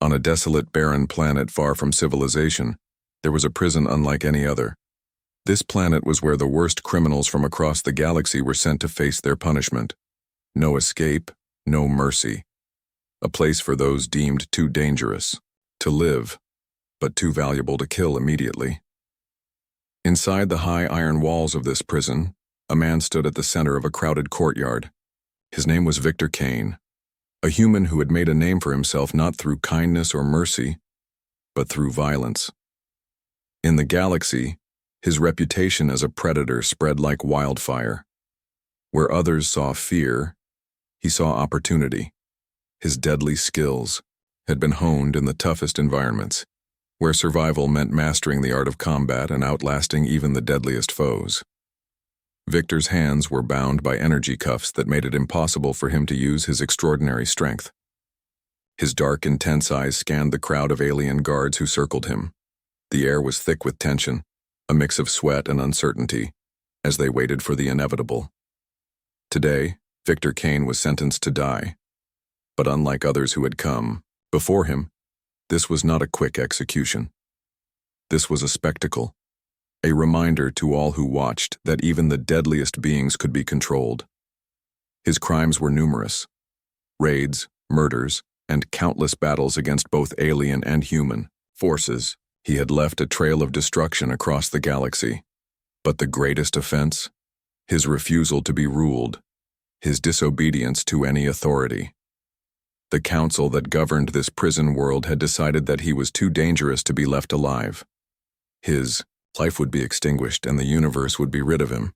On a desolate, barren planet far from civilization, there was a prison unlike any other. This planet was where the worst criminals from across the galaxy were sent to face their punishment. No escape, no mercy. A place for those deemed too dangerous to live, but too valuable to kill immediately. Inside the high iron walls of this prison, a man stood at the center of a crowded courtyard. His name was Victor Kane, a human who had made a name for himself not through kindness or mercy, but through violence. In the galaxy, his reputation as a predator spread like wildfire. Where others saw fear, he saw opportunity. His deadly skills had been honed in the toughest environments, where survival meant mastering the art of combat and outlasting even the deadliest foes. Victor's hands were bound by energy cuffs that made it impossible for him to use his extraordinary strength. His dark, intense eyes scanned the crowd of alien guards who circled him. The air was thick with tension, a mix of sweat and uncertainty, as they waited for the inevitable. Today, Victor Kane was sentenced to die. But unlike others who had come before him, this was not a quick execution. This was a spectacle, a reminder to all who watched that even the deadliest beings could be controlled. His crimes were numerous: raids, murders, and countless battles against both alien and human forces. He had left a trail of destruction across the galaxy. But the greatest offense? His refusal to be ruled, his disobedience to any authority. The council that governed this prison world had decided that he was too dangerous to be left alive. His life would be extinguished and the universe would be rid of him.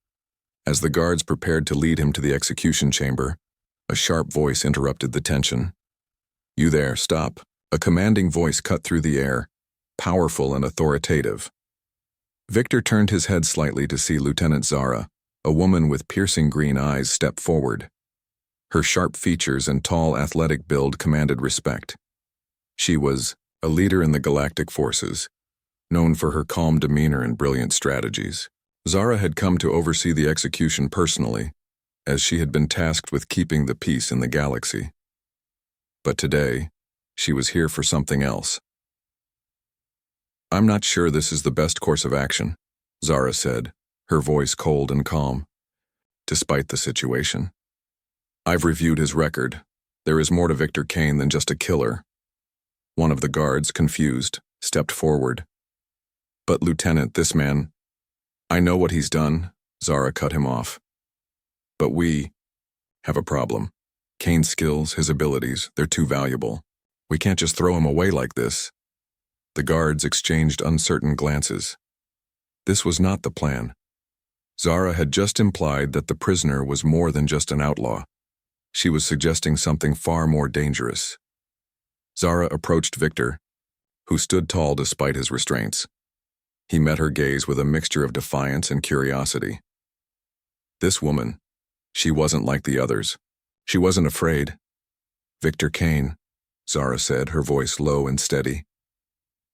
As the guards prepared to lead him to the execution chamber, a sharp voice interrupted the tension. "You there, stop." A commanding voice cut through the air, powerful and authoritative. Victor turned his head slightly to see Lieutenant Zara, a woman with piercing green eyes, step forward. Her sharp features and tall, athletic build commanded respect. She was a leader in the galactic forces, known for her calm demeanor and brilliant strategies. Zara had come to oversee the execution personally, as she had been tasked with keeping the peace in the galaxy. But today, she was here for something else. "I'm not sure this is the best course of action," Zara said, her voice cold and calm. "Despite the situation, I've reviewed his record. There is more to Victor Kane than just a killer." One of the guards, confused, stepped forward. "But Lieutenant, this man—" "I know what he's done," Zara cut him off. "But we have a problem. Kane's skills, his abilities, they're too valuable. We can't just throw him away like this." The guards exchanged uncertain glances. This was not the plan. Zara had just implied that the prisoner was more than just an outlaw. She was suggesting something far more dangerous. Zara approached Victor, who stood tall despite his restraints. He met her gaze with a mixture of defiance and curiosity. This woman, she wasn't like the others. She wasn't afraid. "Victor Kane," Zara said, her voice low and steady.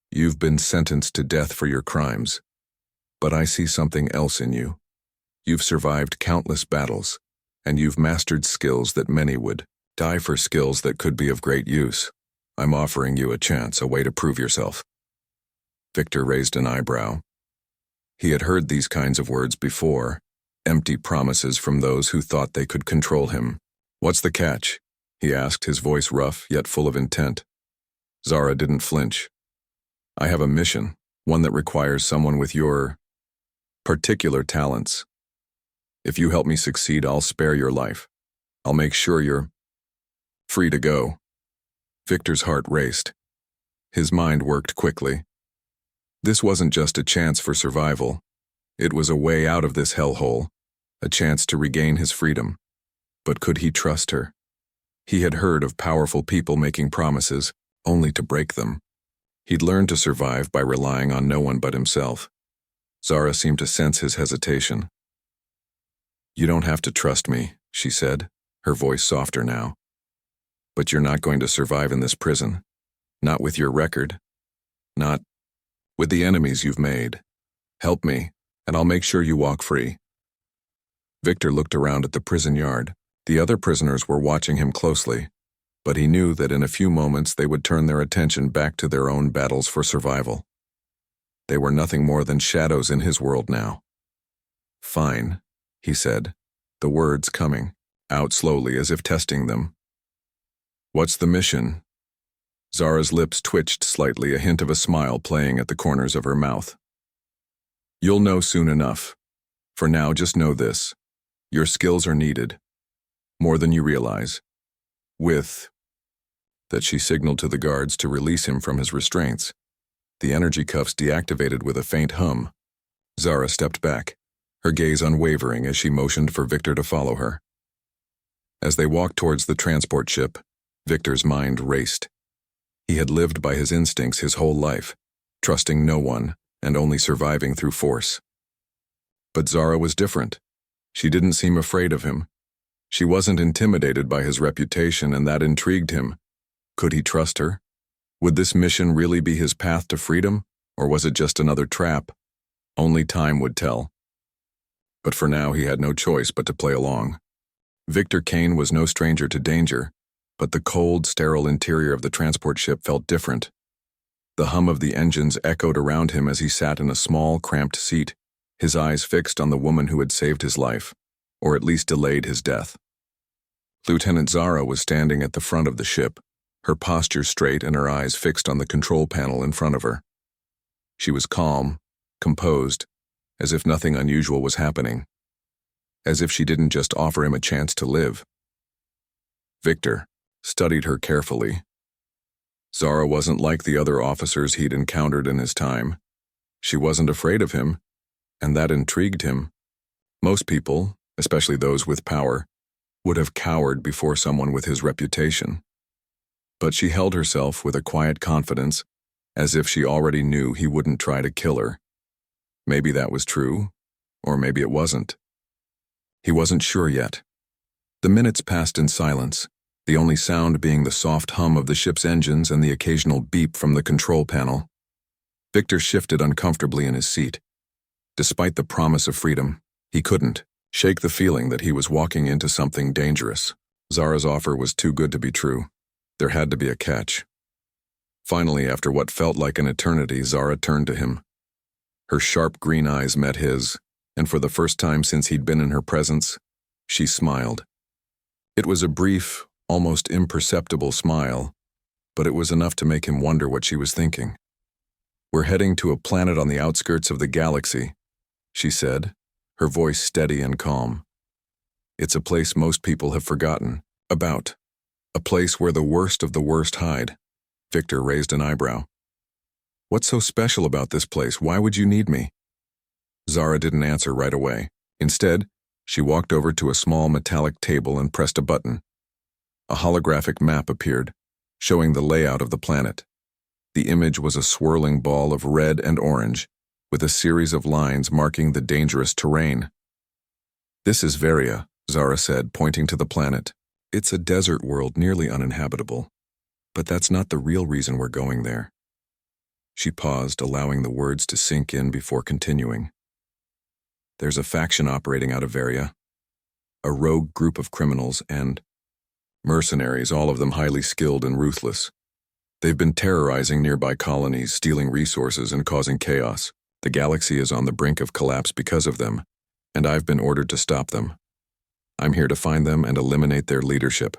"You've been sentenced to death for your crimes, but I see something else in you. You've survived countless battles, and you've mastered skills that many would die for, skills that could be of great use. I'm offering you a chance, a way to prove yourself." Victor raised an eyebrow. He had heard these kinds of words before, empty promises from those who thought they could control him. "What's the catch?" he asked, his voice rough yet full of intent. Zara didn't flinch. "I have a mission, one that requires someone with your particular talents. If you help me succeed, I'll spare your life. I'll make sure you're free to go." Victor's heart raced. His mind worked quickly. This wasn't just a chance for survival. It was a way out of this hellhole, a chance to regain his freedom. But could he trust her? He had heard of powerful people making promises, only to break them. He'd learned to survive by relying on no one but himself. Zara seemed to sense his hesitation. "You don't have to trust me," she said, her voice softer now. "But you're not going to survive in this prison. Not with your record. Not with the enemies you've made. Help me, and I'll make sure you walk free." Victor looked around at the prison yard. The other prisoners were watching him closely. but he knew that in a few moments they would turn their attention back to their own battles for survival. They were nothing more than shadows in his world now. "Fine," he said, the words coming out slowly as if testing them. "What's the mission?" Zara's lips twitched slightly, a hint of a smile playing at the corners of her mouth. "You'll know soon enough. For now, just know this. Your skills are needed. More than you realize. With..." That she signaled to the guards to release him from his restraints. The energy cuffs deactivated with a faint hum. Zara stepped back, her gaze unwavering as she motioned for Victor to follow her. As they walked towards the transport ship, Victor's mind raced. He had lived by his instincts his whole life, trusting no one and only surviving through force. But Zara was different. She didn't seem afraid of him. She wasn't intimidated by his reputation, and that intrigued him. Could he trust her? Would this mission really be his path to freedom, or was it just another trap? Only time would tell. But for now he had no choice but to play along. Victor Kane was no stranger to danger, but the cold, sterile interior of the transport ship felt different. The hum of the engines echoed around him as he sat in a small, cramped seat, his eyes fixed on the woman who had saved his life, or at least delayed his death. Lieutenant Zara was standing at the front of the ship, her posture straight and her eyes fixed on the control panel in front of her. She was calm, composed, as if nothing unusual was happening, as if she didn't just offer him a chance to live. Victor studied her carefully. Zara wasn't like the other officers he'd encountered in his time. She wasn't afraid of him, and that intrigued him. Most people, especially those with power, would have cowered before someone with his reputation. But she held herself with a quiet confidence, as if she already knew he wouldn't try to kill her. Maybe that was true, or maybe it wasn't. He wasn't sure yet. The minutes passed in silence, the only sound being the soft hum of the ship's engines and the occasional beep from the control panel. Victor shifted uncomfortably in his seat. Despite the promise of freedom, he couldn't shake the feeling that he was walking into something dangerous. Zara's offer was too good to be true. There had to be a catch. Finally, after what felt like an eternity, Zara turned to him. Her sharp green eyes met his, and for the first time since he'd been in her presence, she smiled. It was a brief, almost imperceptible smile, but it was enough to make him wonder what she was thinking. "We're heading to a planet on the outskirts of the galaxy," she said, her voice steady and calm. "It's a place most people have forgotten about. A place where the worst of the worst hide." Victor raised an eyebrow. "What's so special about this place? Why would you need me?" Zara didn't answer right away. Instead, she walked over to a small metallic table and pressed a button. A holographic map appeared, showing the layout of the planet. The image was a swirling ball of red and orange, with a series of lines marking the dangerous terrain. "This is Varia," Zara said, pointing to the planet. "It's a desert world nearly uninhabitable. But that's not the real reason we're going there." She paused, allowing the words to sink in before continuing. "There's a faction operating out of Varia. A rogue group of criminals and mercenaries, all of them highly skilled and ruthless. They've been terrorizing nearby colonies, stealing resources and causing chaos. The galaxy is on the brink of collapse because of them, and I've been ordered to stop them. I'm here to find them and eliminate their leadership."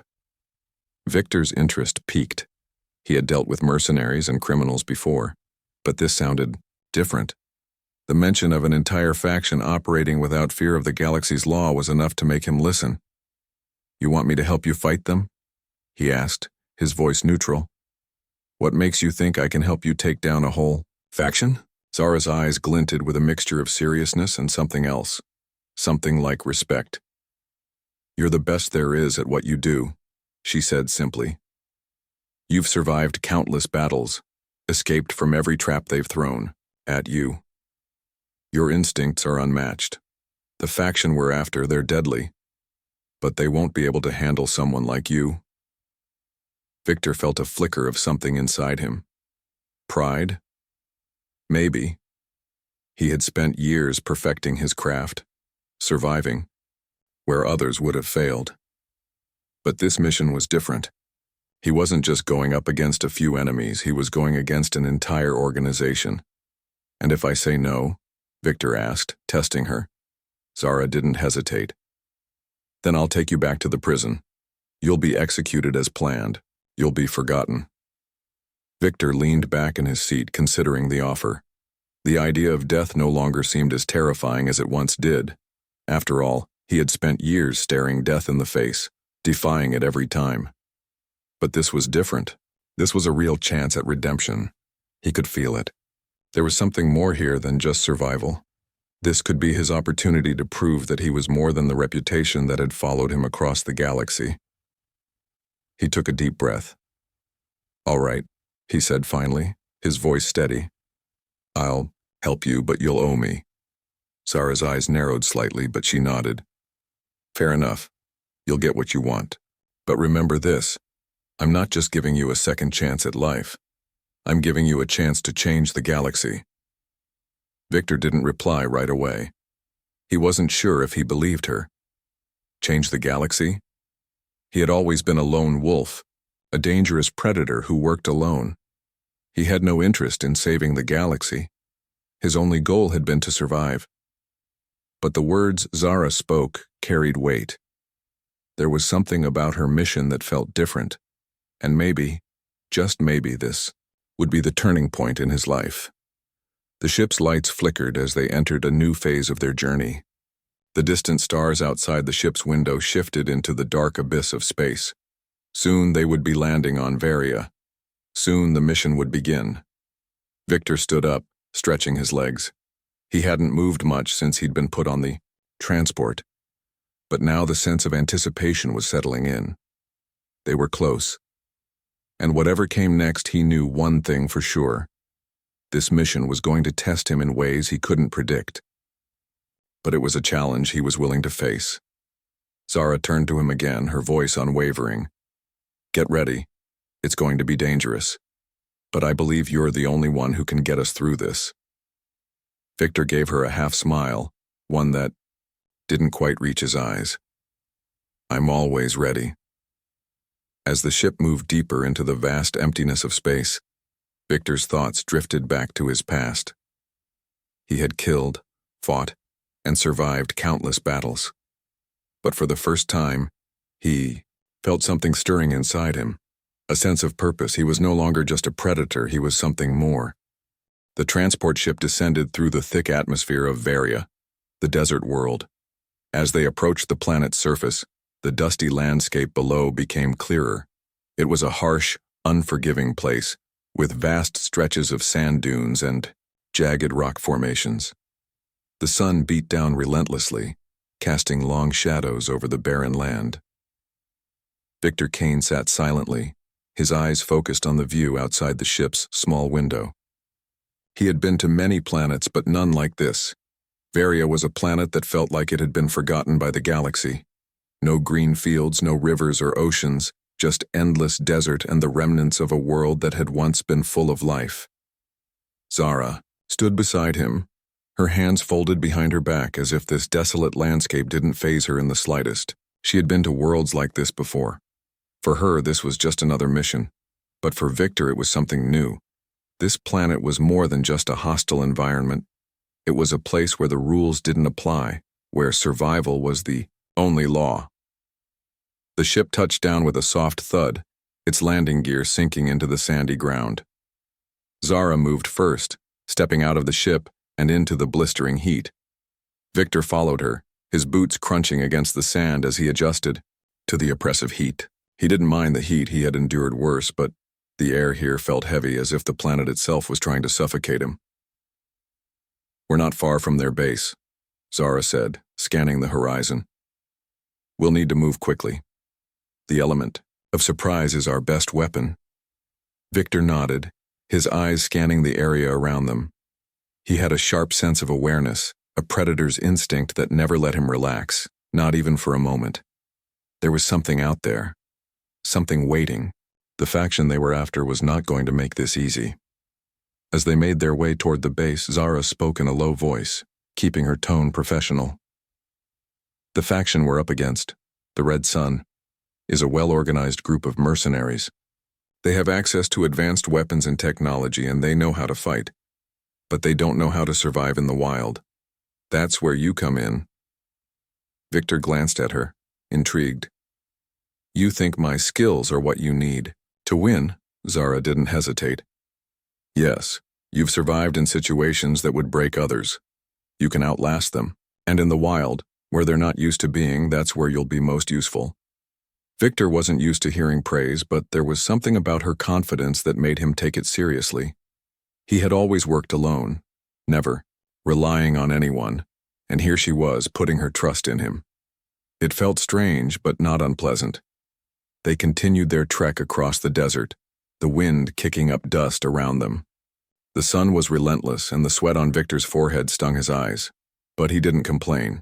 Victor's interest piqued. He had dealt with mercenaries and criminals before, but this sounded different. The mention of an entire faction operating without fear of the galaxy's law was enough to make him listen. "You want me to help you fight them?" he asked, his voice neutral. "What makes you think I can help you take down a whole faction?" Zara's eyes glinted with a mixture of seriousness and something else, something like respect. "You're the best there is at what you do," she said simply. "You've survived countless battles, escaped from every trap they've thrown at you. Your instincts are unmatched. The faction we're after, they're deadly, but they won't be able to handle someone like you." Victor felt a flicker of something inside him. Pride? Maybe. He had spent years perfecting his craft, surviving, where others would have failed. But this mission was different. He wasn't just going up against a few enemies, he was going against an entire organization. "And if I say no?" Victor asked, testing her. Zara didn't hesitate. "Then I'll take you back to the prison. You'll be executed as planned. You'll be forgotten." Victor leaned back in his seat, considering the offer. The idea of death no longer seemed as terrifying as it once did. After all, he had spent years staring death in the face, defying it every time. But this was different. This was a real chance at redemption. He could feel it. There was something more here than just survival. This could be his opportunity to prove that he was more than the reputation that had followed him across the galaxy. He took a deep breath. "All right," he said finally, his voice steady. "I'll help you, but you'll owe me." Zara's eyes narrowed slightly, but she nodded. "Fair enough. You'll get what you want. But remember this, I'm not just giving you a second chance at life. I'm giving you a chance to change the galaxy." Victor didn't reply right away. He wasn't sure if he believed her. Change the galaxy? He had always been a lone wolf, a dangerous predator who worked alone. He had no interest in saving the galaxy. His only goal had been to survive. But the words Zara spoke carried weight. There was something about her mission that felt different, and maybe, just maybe, this would be the turning point in his life. The ship's lights flickered as they entered a new phase of their journey. The distant stars outside the ship's window shifted into the dark abyss of space. Soon they would be landing on Varia. Soon the mission would begin. Victor stood up, stretching his legs. He hadn't moved much since he'd been put on the transport. But now the sense of anticipation was settling in. They were close. And whatever came next, he knew one thing for sure. This mission was going to test him in ways he couldn't predict. But it was a challenge he was willing to face. Zara turned to him again, her voice unwavering. "Get ready. It's going to be dangerous. But I believe you're the only one who can get us through this." Victor gave her a half smile, one that didn't quite reach his eyes. "I'm always ready." As the ship moved deeper into the vast emptiness of space, Victor's thoughts drifted back to his past. He had killed, fought, and survived countless battles. But for the first time, he felt something stirring inside him, a sense of purpose. He was no longer just a predator, he was something more. The transport ship descended through the thick atmosphere of Varia, the desert world. As they approached the planet's surface, the dusty landscape below became clearer. It was a harsh, unforgiving place, with vast stretches of sand dunes and jagged rock formations. The sun beat down relentlessly, casting long shadows over the barren land. Victor Kane sat silently, his eyes focused on the view outside the ship's small window. He had been to many planets, but none like this. Varia was a planet that felt like it had been forgotten by the galaxy. No green fields, no rivers or oceans, just endless desert and the remnants of a world that had once been full of life. Zara stood beside him, her hands folded behind her back as if this desolate landscape didn't faze her in the slightest. She had been to worlds like this before. For her, this was just another mission. But for Victor, it was something new. This planet was more than just a hostile environment. It was a place where the rules didn't apply, where survival was the only law. The ship touched down with a soft thud, its landing gear sinking into the sandy ground. Zara moved first, stepping out of the ship and into the blistering heat. Victor followed her, his boots crunching against the sand as he adjusted to the oppressive heat. He didn't mind the heat, he had endured worse, but the air here felt heavy, as if the planet itself was trying to suffocate him. "We're not far from their base," Zara said, scanning the horizon. "We'll need to move quickly. The element of surprise is our best weapon." Victor nodded, his eyes scanning the area around them. He had a sharp sense of awareness, a predator's instinct that never let him relax, not even for a moment. There was something out there, something waiting. The faction they were after was not going to make this easy. As they made their way toward the base, Zara spoke in a low voice, keeping her tone professional. "The faction we're up against, the Red Sun, is a well-organized group of mercenaries, They have access to advanced weapons and technology, and they know how to fight. But they don't know how to survive in the wild. That's where you come in. Victor glanced at her, intrigued. You think my skills are what you need to win? Zara didn't hesitate. Yes, you've survived in situations that would break others. You can outlast them. And in the wild, where they're not used to being, that's where you'll be most useful. Victor wasn't used to hearing praise, but there was something about her confidence that made him take it seriously. He had always worked alone, never relying on anyone, and here she was putting her trust in him. It felt strange, but not unpleasant. They continued their trek across the desert, the wind kicking up dust around them. The sun was relentless, and the sweat on Victor's forehead stung his eyes, but he didn't complain.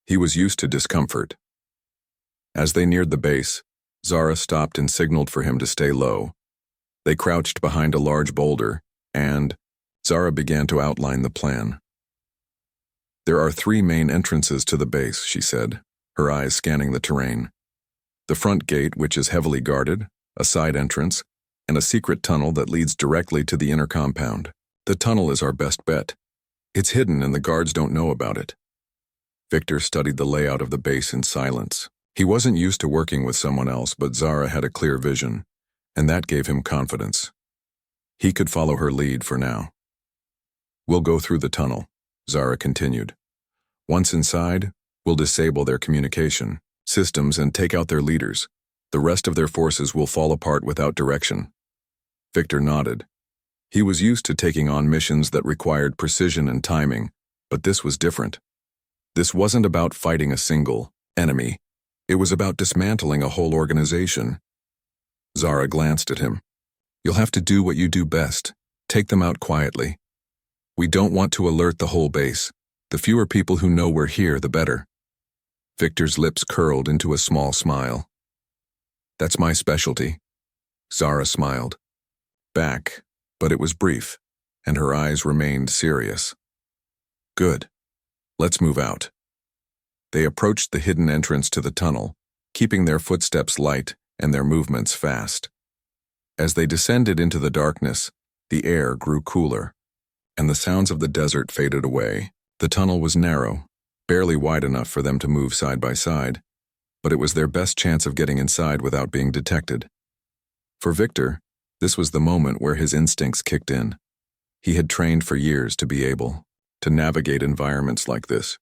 He was used to discomfort. As they neared the base, Zara stopped and signaled for him to stay low. They crouched behind a large boulder, and Zara began to outline the plan. There are 3 main entrances to the base, she said, her eyes scanning the terrain. The front gate, which is heavily guarded, a side entrance, and a secret tunnel that leads directly to the inner compound. The tunnel is our best bet. It's hidden and the guards don't know about it. Victor studied the layout of the base in silence. He wasn't used to working with someone else, but Zara had a clear vision, and that gave him confidence. He could follow her lead for now. We'll go through the tunnel, Zara continued. Once inside, we'll disable their communication systems and take out their leaders. The rest of their forces will fall apart without direction. Victor nodded. He was used to taking on missions that required precision and timing, but this was different. This wasn't about fighting a single enemy. It was about dismantling a whole organization. Zara glanced at him. You'll have to do what you do best. Take them out quietly. We don't want to alert the whole base. The fewer people who know we're here, the better. Victor's lips curled into a small smile. That's my specialty. Zara smiled. Back, but it was brief, and her eyes remained serious. Good. Let's move out. They approached the hidden entrance to the tunnel, keeping their footsteps light and their movements fast. As they descended into the darkness, the air grew cooler, and the sounds of the desert faded away. The tunnel was narrow, barely wide enough for them to move side by side, but it was their best chance of getting inside without being detected. For Victor, this was the moment where his instincts kicked in. He had trained for years to be able to navigate environments like this.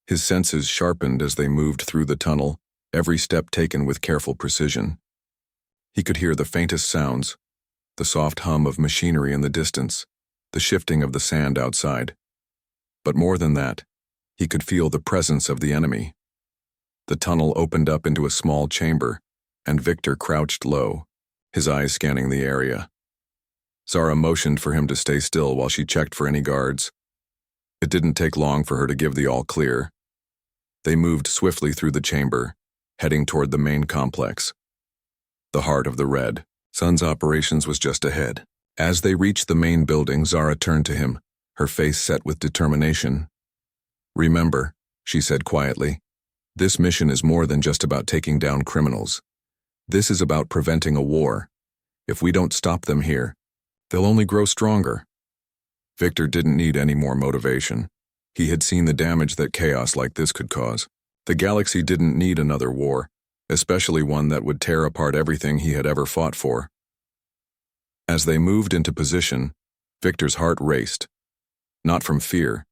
His senses sharpened as they moved through the tunnel, every step taken with careful precision. He could hear the faintest sounds, the soft hum of machinery in the distance, the shifting of the sand outside. But more than that, he could feel the presence of the enemy. The tunnel opened up into a small chamber, and Victor crouched low, his eyes scanning the area. Zara motioned for him to stay still while she checked for any guards. It didn't take long for her to give the all clear. They moved swiftly through the chamber, heading toward the main complex. The heart of the Red Sun's operations was just ahead. As they reached the main building, Zara turned to him, her face set with determination. Remember, she said quietly, this mission is more than just about taking down criminals. This is about preventing a war. If we don't stop them here, they'll only grow stronger. Victor didn't need any more motivation. He had seen the damage that chaos like this could cause. The galaxy didn't need another war, especially one that would tear apart everything he had ever fought for. As they moved into position, Victor's heart raced, not from fear,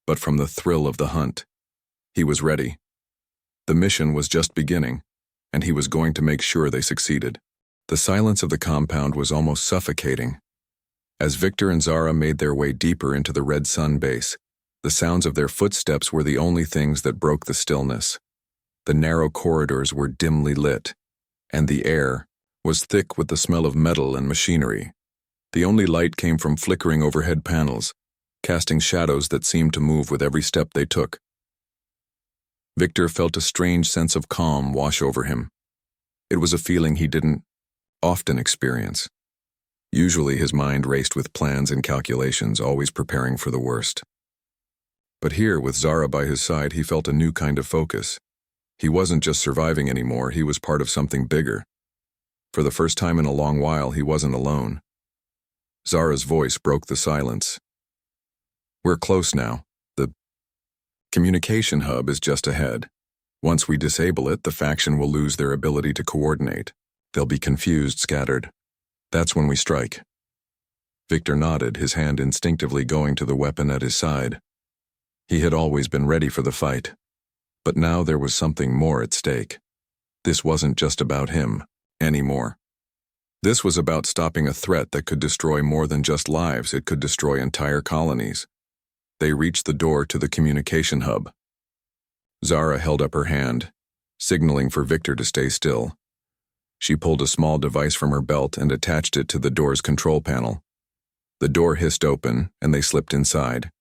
but from the thrill of the hunt. He was ready. The mission was just beginning, and he was going to make sure they succeeded. The silence of the compound was almost suffocating. As Victor and Zara made their way deeper into the Red Sun base, the sounds of their footsteps were the only things that broke the stillness. The narrow corridors were dimly lit, and the air was thick with the smell of metal and machinery. The only light came from flickering overhead panels, casting shadows that seemed to move with every step they took. Victor felt a strange sense of calm wash over him. It was a feeling he didn't often experience. Usually his mind raced with plans and calculations, always preparing for the worst. But here, with Zara by his side, he felt a new kind of focus. He wasn't just surviving anymore, he was part of something bigger. For the first time in a long while, he wasn't alone. Zara's voice broke the silence. "We're close now. The communication hub is just ahead. Once we disable it, the faction will lose their ability to coordinate. They'll be confused, scattered. That's when we strike." Victor nodded, his hand instinctively going to the weapon at his side. He had always been ready for the fight. But now there was something more at stake. This wasn't just about him anymore. This was about stopping a threat that could destroy more than just lives, it could destroy entire colonies. They reached the door to the communication hub. Zara held up her hand, signaling for Victor to stay still. She pulled a small device from her belt and attached it to the door's control panel. The door hissed open, and they slipped inside.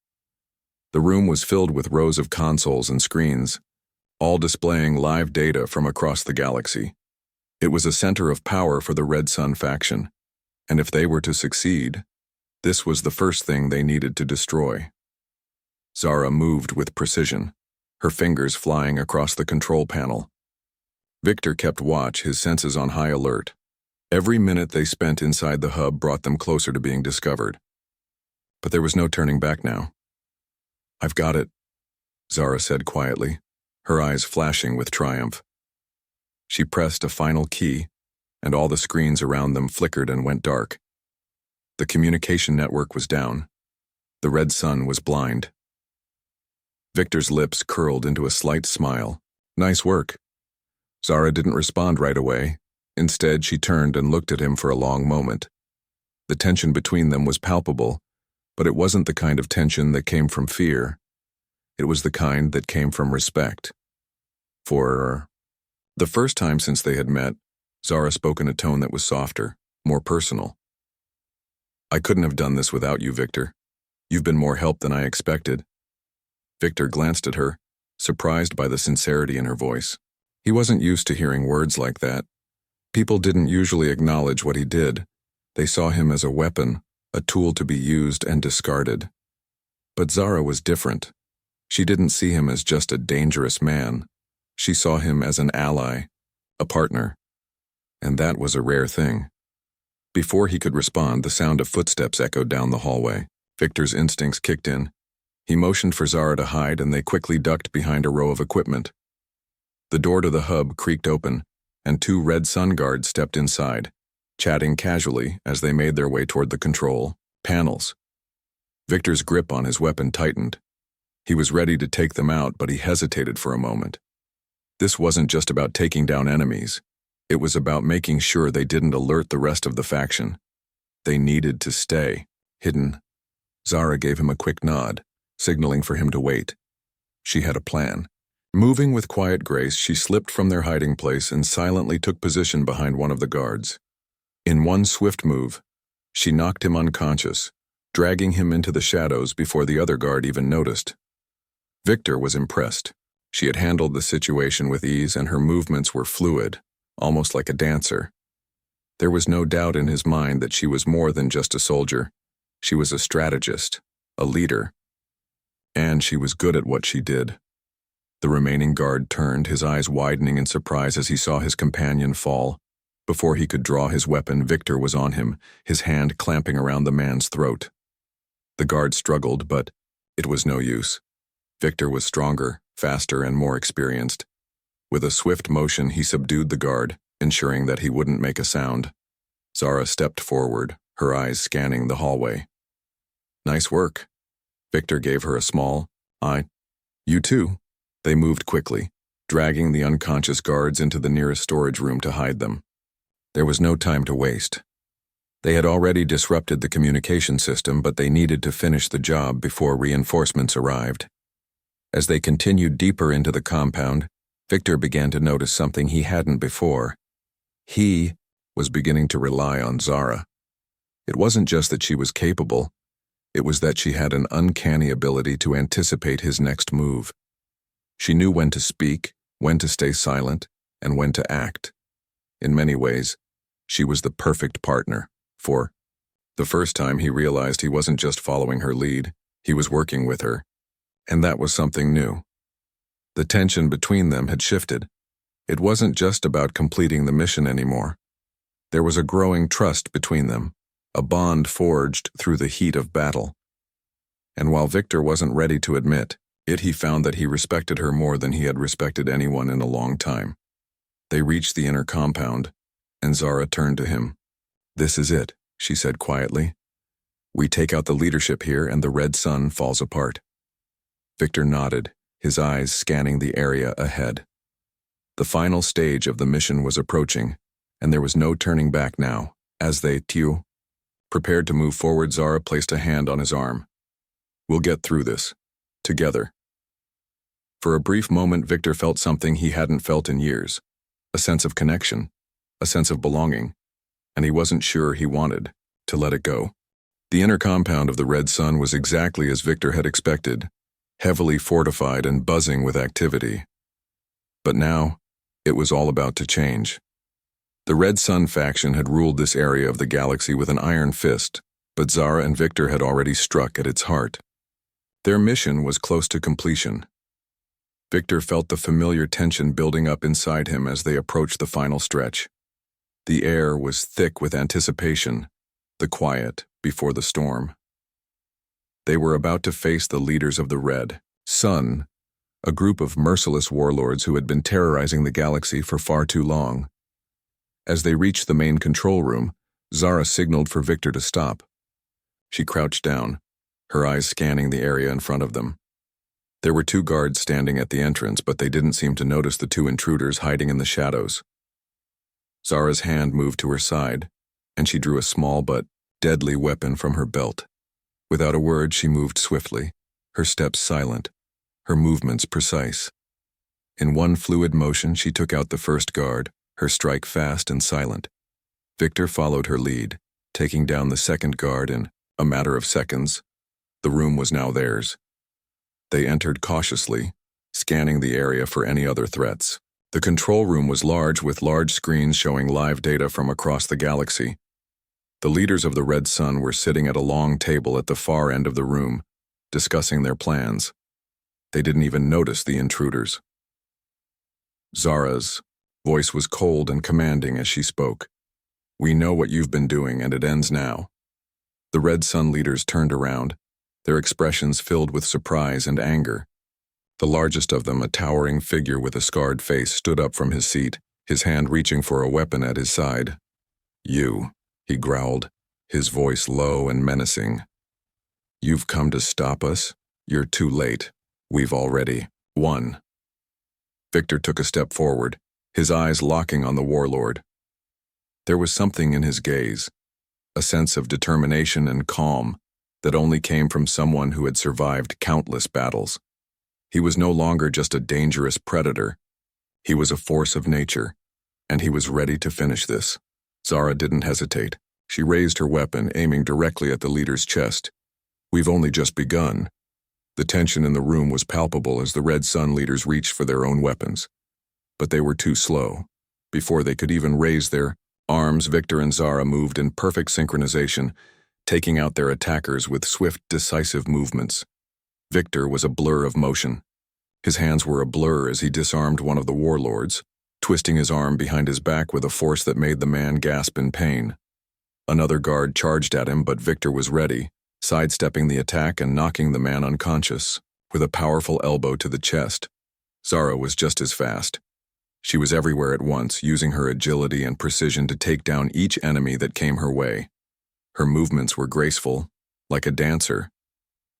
The room was filled with rows of consoles and screens, all displaying live data from across the galaxy. It was a center of power for the Red Sun faction, and if they were to succeed, this was the first thing they needed to destroy. Zara moved with precision, her fingers flying across the control panel. Victor kept watch, his senses on high alert. Every minute they spent inside the hub brought them closer to being discovered. But there was no turning back now. "I've got it," Zara said quietly, her eyes flashing with triumph. She pressed a final key, and all the screens around them flickered and went dark. The communication network was down. The Red Sun was blind. Victor's lips curled into a slight smile. "Nice work." Zara didn't respond right away. Instead, she turned and looked at him for a long moment. The tension between them was palpable, but it wasn't the kind of tension that came from fear. It was the kind that came from respect. For the first time since they had met, Zara spoke in a tone that was softer, more personal. "I couldn't have done this without you, Victor. You've been more help than I expected." Victor glanced at her, surprised by the sincerity in her voice. He wasn't used to hearing words like that. People didn't usually acknowledge what he did. They saw him as a weapon, a tool to be used and discarded. But Zara was different. She didn't see him as just a dangerous man. She saw him as an ally, a partner. And that was a rare thing. Before he could respond, the sound of footsteps echoed down the hallway. Victor's instincts kicked in. He motioned for Zara to hide, and they quickly ducked behind a row of equipment. The door to the hub creaked open, and 2 Red Sun guards stepped inside, chatting casually as they made their way toward the control panels. Victor's grip on his weapon tightened. He was ready to take them out, but he hesitated for a moment. This wasn't just about taking down enemies. It was about making sure they didn't alert the rest of the faction. They needed to stay hidden. Zara gave him a quick nod, signaling for him to wait. She had a plan. Moving with quiet grace, she slipped from their hiding place and silently took position behind one of the guards. In one swift move, she knocked him unconscious, dragging him into the shadows before the other guard even noticed. Victor was impressed. She had handled the situation with ease, and her movements were fluid, almost like a dancer. There was no doubt in his mind that she was more than just a soldier. She was a strategist, a leader, and she was good at what she did. The remaining guard turned, his eyes widening in surprise as he saw his companion fall. Before he could draw his weapon, Victor was on him, his hand clamping around the man's throat. The guard struggled, but it was no use. Victor was stronger, faster, and more experienced. With a swift motion, he subdued the guard, ensuring that he wouldn't make a sound. Zara stepped forward, her eyes scanning the hallway. "Nice work." Victor gave her a small, "You too." They moved quickly, dragging the unconscious guards into the nearest storage room to hide them. There was no time to waste. They had already disrupted the communication system, but they needed to finish the job before reinforcements arrived. As they continued deeper into the compound, Victor began to notice something he hadn't before. He was beginning to rely on Zara. It wasn't just that she was capable, it was that she had an uncanny ability to anticipate his next move. She knew when to speak, when to stay silent, and when to act. In many ways, she was the perfect partner. For the first time, he realized he wasn't just following her lead, he was working with her. And that was something new. The tension between them had shifted. It wasn't just about completing the mission anymore. There was a growing trust between them, a bond forged through the heat of battle. And while Victor wasn't ready to admit it, he found that he respected her more than he had respected anyone in a long time. They reached the inner compound, and Zara turned to him. "This is it," she said quietly. "We take out the leadership here and the Red Sun falls apart." Victor nodded, his eyes scanning the area ahead. The final stage of the mission was approaching, and there was no turning back now. As they prepared to move forward, Zara placed a hand on his arm. "We'll get through this. Together." For a brief moment, Victor felt something he hadn't felt in years. A sense of connection, a sense of belonging, and he wasn't sure he wanted to let it go. The inner compound of the Red Sun was exactly as Victor had expected, heavily fortified and buzzing with activity. But now, it was all about to change. The Red Sun faction had ruled this area of the galaxy with an iron fist, but Zara and Victor had already struck at its heart. Their mission was close to completion. Victor felt the familiar tension building up inside him as they approached the final stretch. The air was thick with anticipation, the quiet before the storm. They were about to face the leaders of the Red Sun, a group of merciless warlords who had been terrorizing the galaxy for far too long. As they reached the main control room, Zara signaled for Victor to stop. She crouched down, her eyes scanning the area in front of them. There were 2 guards standing at the entrance, but they didn't seem to notice the 2 intruders hiding in the shadows. Zara's hand moved to her side, and she drew a small but deadly weapon from her belt. Without a word, she moved swiftly, her steps silent, her movements precise. In one fluid motion, she took out the first guard, her strike fast and silent. Victor followed her lead, taking down the second guard in a matter of seconds. The room was now theirs. They entered cautiously, scanning the area for any other threats. The control room was large, with large screens showing live data from across the galaxy. The leaders of the Red Sun were sitting at a long table at the far end of the room, discussing their plans. They didn't even notice the intruders. Zara's voice was cold and commanding as she spoke. "We know what you've been doing, and it ends now." The Red Sun leaders turned around, their expressions filled with surprise and anger. The largest of them, a towering figure with a scarred face, stood up from his seat, his hand reaching for a weapon at his side. "You," he growled, his voice low and menacing. "You've come to stop us? You're too late. We've already won." Victor took a step forward, his eyes locking on the warlord. There was something in his gaze, a sense of determination and calm that only came from someone who had survived countless battles. He was no longer just a dangerous predator. He was a force of nature, and he was ready to finish this. Zara didn't hesitate. She raised her weapon, aiming directly at the leader's chest. "We've only just begun." The tension in the room was palpable as the Red Sun leaders reached for their own weapons. But they were too slow. Before they could even raise their arms, Victor and Zara moved in perfect synchronization, taking out their attackers with swift, decisive movements. Victor was a blur of motion. His hands were a blur as he disarmed one of the warlords, twisting his arm behind his back with a force that made the man gasp in pain. Another guard charged at him, but Victor was ready, sidestepping the attack and knocking the man unconscious, with a powerful elbow to the chest. Zara was just as fast. She was everywhere at once, using her agility and precision to take down each enemy that came her way. Her movements were graceful, like a dancer,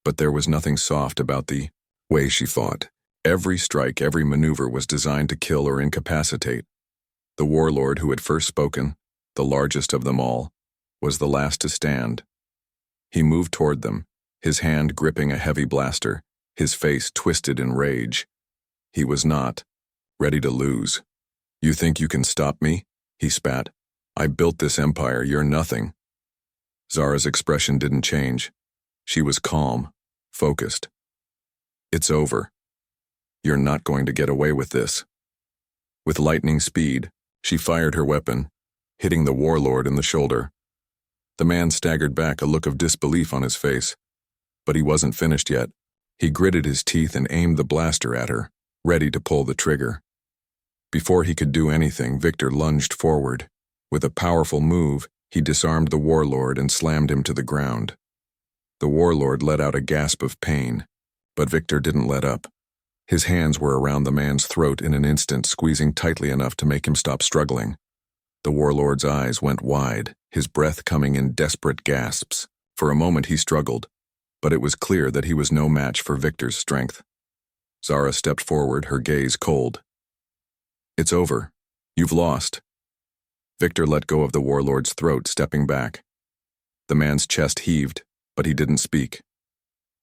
but there was nothing soft about the way she fought. Every strike, every maneuver was designed to kill or incapacitate. The warlord who had first spoken, the largest of them all, was the last to stand. He moved toward them, his hand gripping a heavy blaster, his face twisted in rage. He was not ready to lose. "You think you can stop me?" he spat. "I built this empire, you're nothing." Zara's expression didn't change. She was calm, focused. "It's over. You're not going to get away with this." With lightning speed, she fired her weapon, hitting the warlord in the shoulder. The man staggered back, a look of disbelief on his face. But he wasn't finished yet. He gritted his teeth and aimed the blaster at her, ready to pull the trigger. Before he could do anything, Victor lunged forward, With a powerful move, he disarmed the warlord and slammed him to the ground. The warlord let out a gasp of pain, but Victor didn't let up. His hands were around the man's throat in an instant, squeezing tightly enough to make him stop struggling. The warlord's eyes went wide, his breath coming in desperate gasps. For a moment he struggled, but it was clear that he was no match for Victor's strength. Zara stepped forward, her gaze cold. "It's over. You've lost." Victor let go of the warlord's throat, stepping back. The man's chest heaved, but he didn't speak.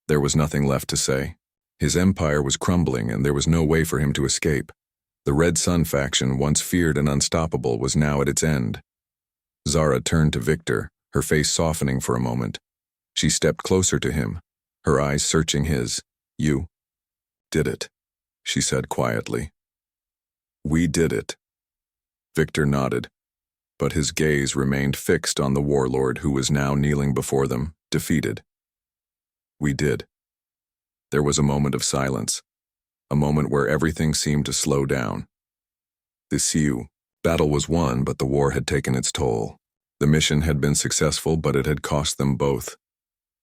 There was nothing left to say. His empire was crumbling, and there was no way for him to escape. The Red Sun faction, once feared and unstoppable, was now at its end. Zara turned to Victor, her face softening for a moment. She stepped closer to him, her eyes searching his. "You did it," she said quietly. "We did it." Victor nodded, but his gaze remained fixed on the warlord who was now kneeling before them, defeated. "We did." There was a moment of silence, a moment where everything seemed to slow down. The Sioux battle was won, but the war had taken its toll. The mission had been successful, but it had cost them both.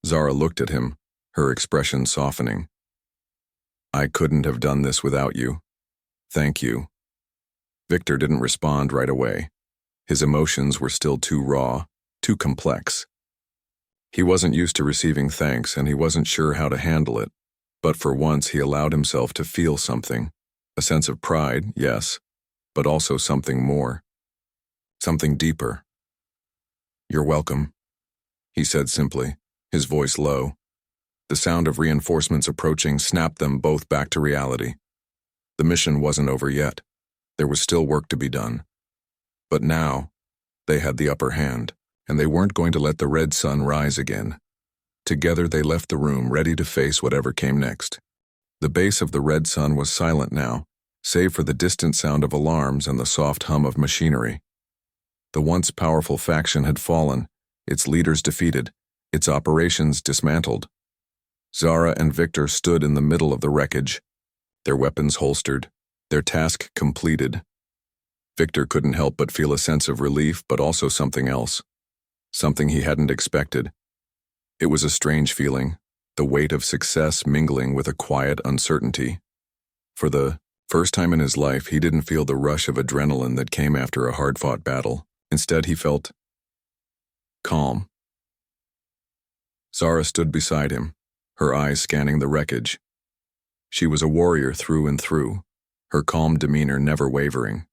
Zara looked at him, her expression softening. "I couldn't have done this without you. Thank you." Victor didn't respond right away. His emotions were still too raw, too complex. He wasn't used to receiving thanks, and he wasn't sure how to handle it. But for once he allowed himself to feel something. A sense of pride, yes, but also something more. Something deeper. "You're welcome," he said simply, his voice low. The sound of reinforcements approaching snapped them both back to reality. The mission wasn't over yet. There was still work to be done. But now, they had the upper hand, and they weren't going to let the red sun rise again. Together they left the room, ready to face whatever came next. The base of the red sun was silent now, save for the distant sound of alarms and the soft hum of machinery. The once powerful faction had fallen, its leaders defeated, its operations dismantled. Zara and Victor stood in the middle of the wreckage, their weapons holstered, their task completed. Victor couldn't help but feel a sense of relief, but also something else. Something he hadn't expected. It was a strange feeling, the weight of success mingling with a quiet uncertainty. For the first time in his life, he didn't feel the rush of adrenaline that came after a hard-fought battle. Instead, he felt calm. Zara stood beside him, her eyes scanning the wreckage. She was a warrior through and through, her calm demeanor never wavering.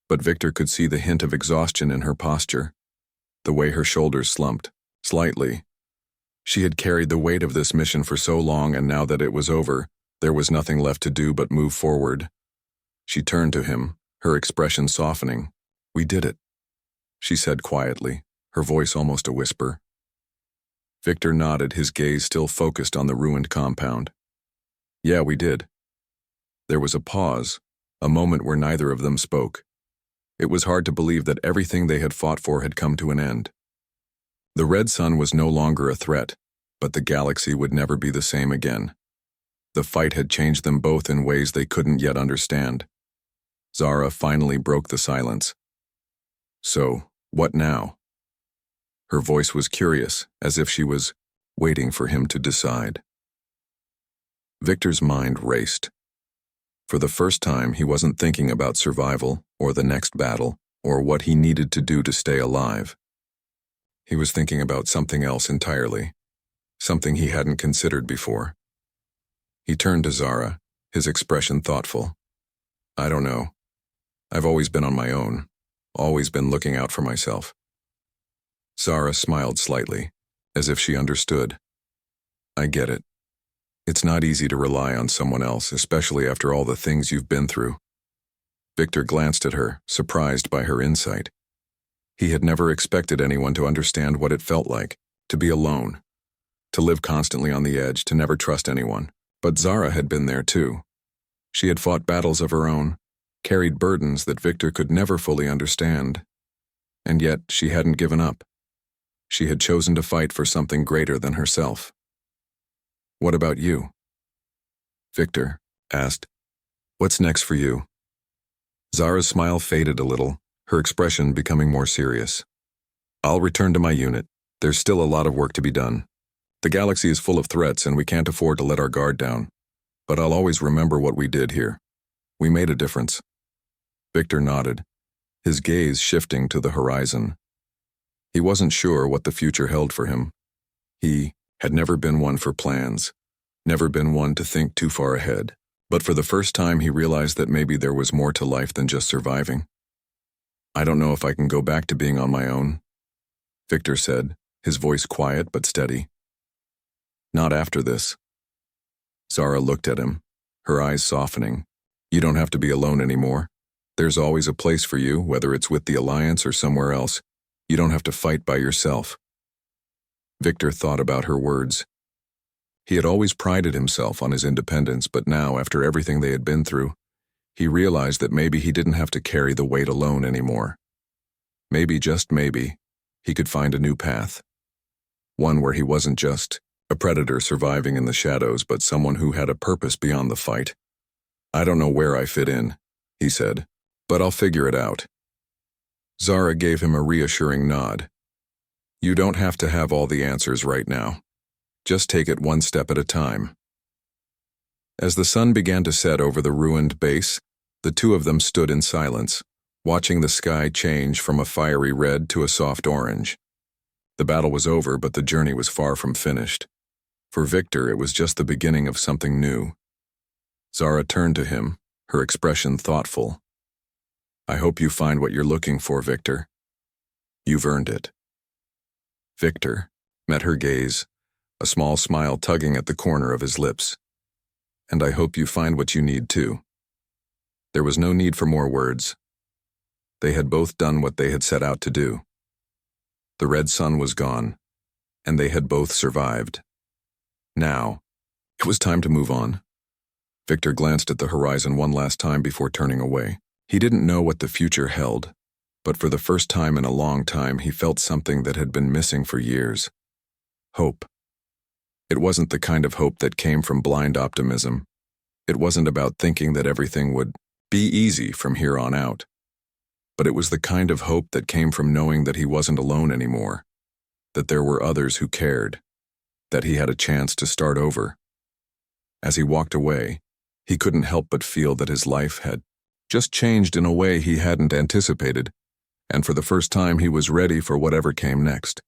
But Victor could see the hint of exhaustion in her posture, the way her shoulders slumped, slightly. She had carried the weight of this mission for so long, and now that it was over, there was nothing left to do but move forward. She turned to him, her expression softening. "We did it," she said quietly, her voice almost a whisper. Victor nodded, his gaze still focused on the ruined compound. "Yeah, we did." There was a pause, a moment where neither of them spoke. It was hard to believe that everything they had fought for had come to an end. The red sun was no longer a threat, but the galaxy would never be the same again. The fight had changed them both in ways they couldn't yet understand. Zara finally broke the silence. "So, what now?" Her voice was curious, as if she was waiting for him to decide. Victor's mind raced. For the first time, he wasn't thinking about survival, or the next battle, or what he needed to do to stay alive. He was thinking about something else entirely, something he hadn't considered before. He turned to Zara, his expression thoughtful. "I don't know. I've always been on my own, always been looking out for myself." Zara smiled slightly, as if she understood. "I get it. It's not easy to rely on someone else, especially after all the things you've been through." Victor glanced at her, surprised by her insight. He had never expected anyone to understand what it felt like, to be alone, to live constantly on the edge, to never trust anyone. But Zara had been there too. She had fought battles of her own, carried burdens that Victor could never fully understand. And yet she hadn't given up. She had chosen to fight for something greater than herself. "What about you?" Victor asked. "What's next for you?" Zara's smile faded a little, her expression becoming more serious. "I'll return to my unit. There's still a lot of work to be done. The galaxy is full of threats and we can't afford to let our guard down. But I'll always remember what we did here. We made a difference." Victor nodded, his gaze shifting to the horizon. He wasn't sure what the future held for him. He had never been one for plans, never been one to think too far ahead. But for the first time he realized that maybe there was more to life than just surviving. "I don't know if I can go back to being on my own," Victor said, his voice quiet but steady. "Not after this." Zara looked at him, her eyes softening. "You don't have to be alone anymore. There's always a place for you, whether it's with the Alliance or somewhere else. You don't have to fight by yourself." Victor thought about her words. He had always prided himself on his independence, but now, after everything they had been through, he realized that maybe he didn't have to carry the weight alone anymore. Maybe, just maybe, he could find a new path. One where he wasn't just a predator surviving in the shadows, but someone who had a purpose beyond the fight. "I don't know where I fit in," he said, "but I'll figure it out." Zara gave him a reassuring nod. "You don't have to have all the answers right now. Just take it one step at a time." As the sun began to set over the ruined base, the two of them stood in silence, watching the sky change from a fiery red to a soft orange. The battle was over, but the journey was far from finished. For Victor, it was just the beginning of something new. Zara turned to him, her expression thoughtful. "I hope you find what you're looking for, Victor. You've earned it." Victor met her gaze, a small smile tugging at the corner of his lips. "And I hope you find what you need too." There was no need for more words. They had both done what they had set out to do. The red sun was gone, and they had both survived. Now, it was time to move on. Victor glanced at the horizon one last time before turning away. He didn't know what the future held, but for the first time in a long time he felt something that had been missing for years. Hope. It wasn't the kind of hope that came from blind optimism. It wasn't about thinking that everything would be easy from here on out. But it was the kind of hope that came from knowing that he wasn't alone anymore, that there were others who cared, that he had a chance to start over. As he walked away, he couldn't help but feel that his life had just changed in a way he hadn't anticipated, and for the first time he was ready for whatever came next.